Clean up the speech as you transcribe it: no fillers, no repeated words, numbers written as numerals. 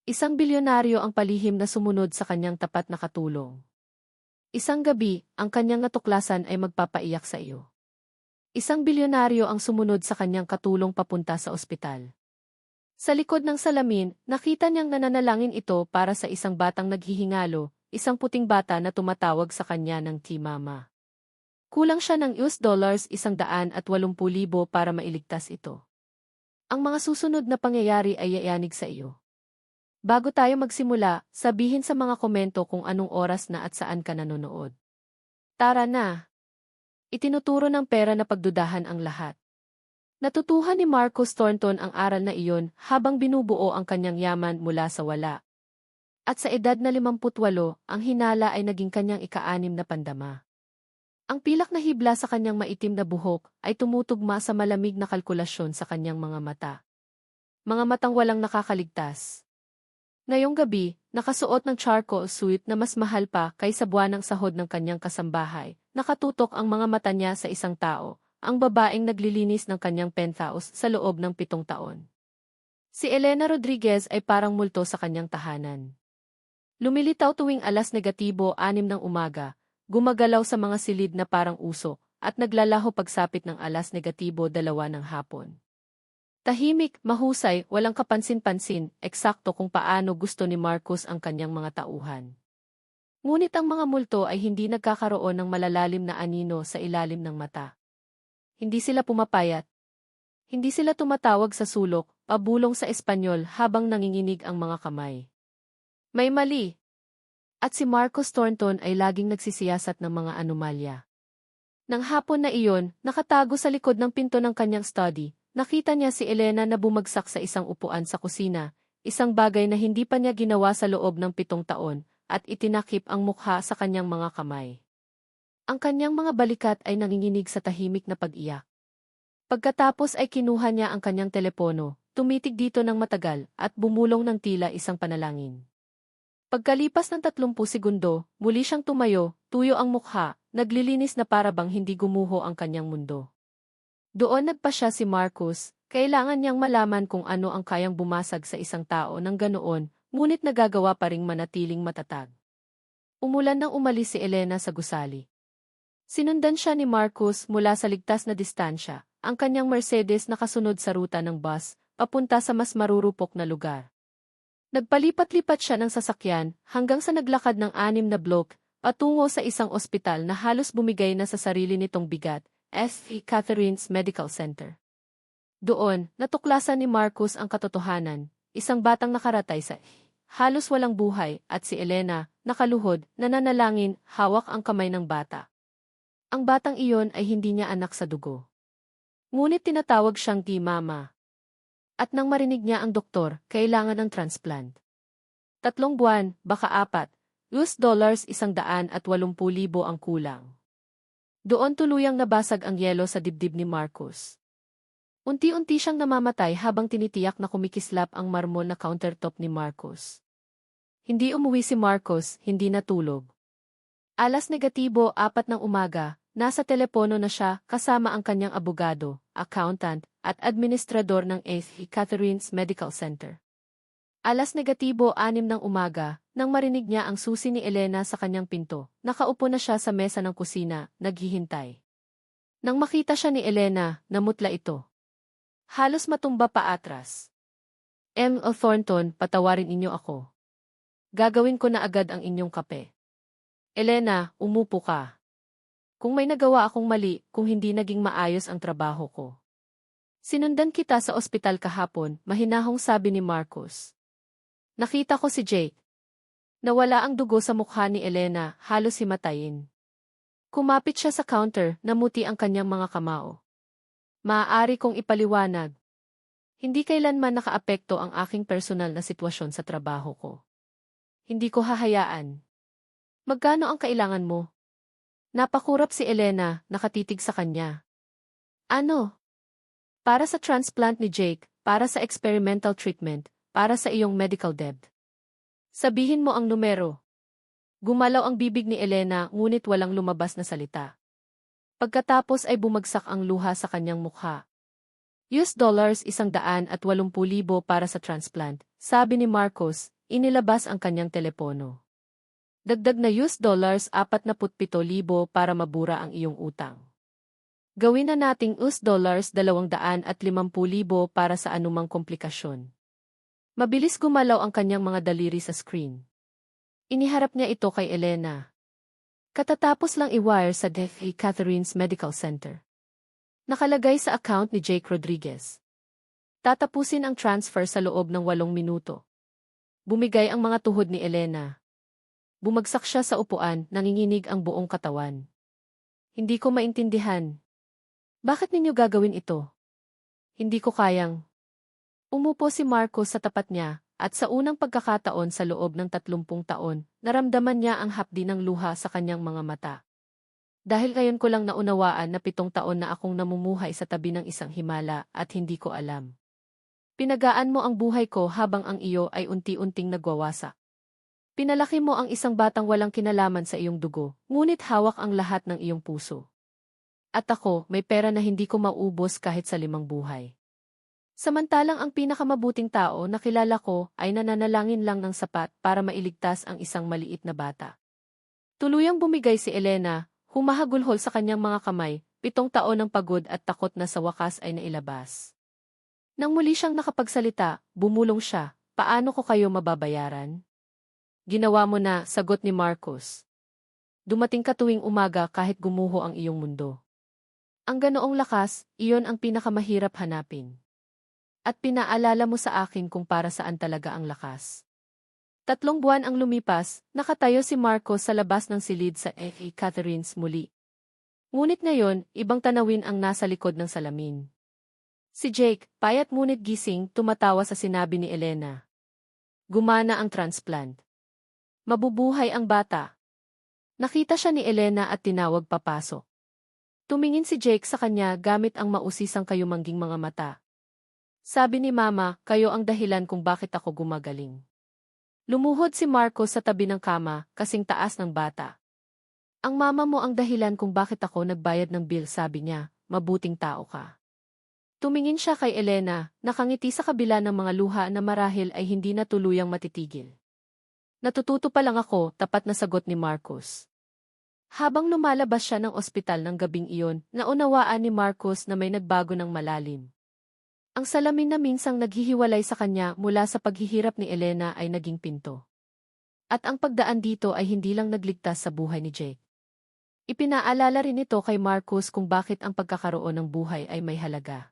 Isang bilyonaryo ang palihim na sumunod sa kanyang tapat na katulong. Isang gabi, ang kanyang natuklasan ay magpapaiyak sa iyo. Isang bilyonaryo ang sumunod sa kanyang katulong papunta sa ospital. Sa likod ng salamin, nakita niyang nananalangin ito para sa isang batang naghihingalo, isang puting bata na tumatawag sa kanya ng T-Mama. Kulang siya ng $180,000 para mailigtas ito. Ang mga susunod na pangyayari ay yayanig sa iyo. Bago tayo magsimula, sabihin sa mga komento kung anong oras na at saan ka nanonood. Tara na! Itinuturo ng pera na pagdudahan ang lahat. Natutuhan ni Marcus Thornton ang aral na iyon habang binubuo ang kanyang yaman mula sa wala. At sa edad na 58, ang hinala ay naging kanyang ika-6 na pandama. Ang pilak na hibla sa kanyang maitim na buhok ay tumutugma sa malamig na kalkulasyon sa kanyang mga mata. Mga matang walang nakakaligtas. Ngayong gabi, nakasuot ng charcoal suit na mas mahal pa kaysa buwan ng sahod ng kanyang kasambahay, nakatutok ang mga mata niya sa isang tao, ang babaeng naglilinis ng kanyang penthouse sa loob ng 7 taon. Si Elena Rodriguez ay parang multo sa kanyang tahanan. Lumilitaw tuwing 6:06 ng umaga, gumagalaw sa mga silid na parang uso, at naglalaho pagsapit ng 2:00 ng hapon. Tahimik, mahusay, walang kapansin-pansin, eksakto kung paano gusto ni Marcus ang kanyang mga tauhan. Ngunit ang mga multo ay hindi nagkakaroon ng malalalim na anino sa ilalim ng mata. Hindi sila pumapayat. Hindi sila tumatawag sa sulok, pabulong sa Espanyol habang nanginginig ang mga kamay. May mali. At si Marcus Thornton ay laging nagsisiyasat ng mga anomalya. Nang hapon na iyon, nakatago sa likod ng pinto ng kanyang study, nakita niya si Elena na bumagsak sa isang upuan sa kusina, isang bagay na hindi pa niya ginawa sa loob ng 7 taon, at itinakip ang mukha sa kanyang mga kamay. Ang kanyang mga balikat ay nanginginig sa tahimik na pag-iyak. Pagkatapos ay kinuha niya ang kanyang telepono, tumitig dito ng matagal, at bumulong ng tila isang panalangin. Pagkalipas ng 30 segundo, muli siyang tumayo, tuyo ang mukha, naglilinis na para bang hindi gumuho ang kanyang mundo. Doon nagpasya si Marcus, kailangan niyang malaman kung ano ang kayang bumasag sa isang tao ng ganoon, ngunit nagagawa pa ring manatiling matatag. Umulan nang umalis si Elena sa gusali. Sinundan siya ni Marcus mula sa ligtas na distansya, ang kanyang Mercedes nakasunod sa ruta ng bus, papunta sa mas marurupok na lugar. Nagpalipat-lipat siya ng sasakyan hanggang sa naglakad ng 6 na block, patungo sa isang ospital na halos bumigay na sa sarili nitong bigat, St. Catherine's Medical Center. Doon, natuklasan ni Marcus ang katotohanan, isang batang nakaratay sa halos walang buhay at si Elena, nakaluhod, nananalangin, hawak ang kamay ng bata. Ang batang iyon ay hindi niya anak sa dugo. Ngunit tinatawag siyang T-Mama. At nang marinig niya ang doktor, kailangan ng transplant. 3 buwan, baka 4, $180,000 ang kulang. Doon tuluyang nabasag ang yelo sa dibdib ni Marcus. Unti-unti siyang namamatay habang tinitiyak na kumikislap ang marmol na countertop ni Marcus. Hindi umuwi si Marcus, hindi natulog. 4:00 ng umaga, nasa telepono na siya kasama ang kanyang abogado, accountant, at administrador ng St. Catherine's Medical Center. 6:06 ng umaga, nang marinig niya ang susi ni Elena sa kanyang pinto, nakaupo na siya sa mesa ng kusina, naghihintay. Nang makita siya ni Elena, namutla ito. Halos matumba pa atras. Thornton, patawarin inyo ako. Gagawin ko na agad ang inyong kape. Elena, umupo ka. Kung may nagawa akong mali, kung hindi naging maayos ang trabaho ko. Sinundan kita sa ospital kahapon, mahinahong sabi ni Marcus. Nakita ko si Jake. Nawala ang dugo sa mukha ni Elena, halos himatayin. Kumapit siya sa counter, namuti ang kanyang mga kamao. Maaari kong ipaliwanag. Hindi kailanman nakaapekto ang aking personal na sitwasyon sa trabaho ko. Hindi ko hahayaan. Magkano ang kailangan mo? Napakurap si Elena, nakatitig sa kanya. Ano? Para sa transplant ni Jake, para sa experimental treatment, para sa iyong medical debt. Sabihin mo ang numero. Gumalaw ang bibig ni Elena ngunit walang lumabas na salita. Pagkatapos ay bumagsak ang luha sa kanyang mukha. $180,000 para sa transplant, Sabi ni Marcos, inilabas ang kanyang telepono. Dagdag na $47,000 para mabura ang iyong utang. Gawin na nating $250,000 para sa anumang komplikasyon. Mabilis gumalaw ang kanyang mga daliri sa screen. Iniharap niya ito kay Elena. Katatapos lang i-wire sa F.A. Catherine's Medical Center. Nakalagay sa account ni Jake Rodriguez. Tatapusin ang transfer sa loob ng 8 minuto. Bumigay ang mga tuhod ni Elena. Bumagsak siya sa upuan, nanginginig ang buong katawan. Hindi ko maintindihan. Bakit ninyo gagawin ito? Hindi ko kayang. Umupo si Marcos sa tapat niya, at sa unang pagkakataon sa loob ng 30 taon, naramdaman niya ang hapdi ng luha sa kanyang mga mata. Dahil ngayon ko lang naunawaan na 7 taon na akong namumuhay sa tabi ng isang himala at hindi ko alam. Pinagaan mo ang buhay ko habang ang iyo ay unti-unting nagwawasak. Pinalaki mo ang isang batang walang kinalaman sa iyong dugo, ngunit hawak ang lahat ng iyong puso. At ako, may pera na hindi ko maubos kahit sa 5 buhay. Samantalang ang pinakamabuting tao na kilala ko ay nananalangin lang ng sapat para mailigtas ang isang maliit na bata. Tuluyang bumigay si Elena, humahagulhol sa kanyang mga kamay, 7 taon ng pagod at takot na sa wakas ay nailabas. Nang muli siyang nakapagsalita, bumulong siya, paano ko kayo mababayaran? Ginawa mo na, sagot ni Marcos. Dumating ka tuwing umaga kahit gumuho ang iyong mundo. Ang ganoong lakas, iyon ang pinakamahirap hanapin. At pinaalala mo sa akin kung para saan talaga ang lakas. 3 buwan ang lumipas, nakatayo si Marcos sa labas ng silid sa F.A. Catherine's muli. Ngunit ngayon, ibang tanawin ang nasa likod ng salamin. Si Jake, payat ngunit gising, tumatawa sa sinabi ni Elena. Gumana ang transplant. Mabubuhay ang bata. Nakita siya ni Elena at tinawag papasok. Tumingin si Jake sa kanya gamit ang mausisang kayumangging mga mata. Sabi ni Mama, kayo ang dahilan kung bakit ako gumagaling. Lumuhod si Marcos sa tabi ng kama, kasing taas ng bata. Ang mama mo ang dahilan kung bakit ako nagbayad ng bill, sabi niya, mabuting tao ka. Tumingin siya kay Elena, nakangiti sa kabila ng mga luha na marahil ay hindi na tuluyang matitigil. Natututo pa lang ako, tapat na sagot ni Marcos. Habang lumalabas siya ng ospital ng gabing iyon, naunawaan ni Marcos na may nagbago ng malalim. Ang salamin na minsang naghihiwalay sa kanya mula sa paghihirap ni Elena ay naging pinto. At ang pagdaan dito ay hindi lang nagligtas sa buhay ni Jake. Ipinaalala rin ito kay Marcos kung bakit ang pagkakaroon ng buhay ay may halaga.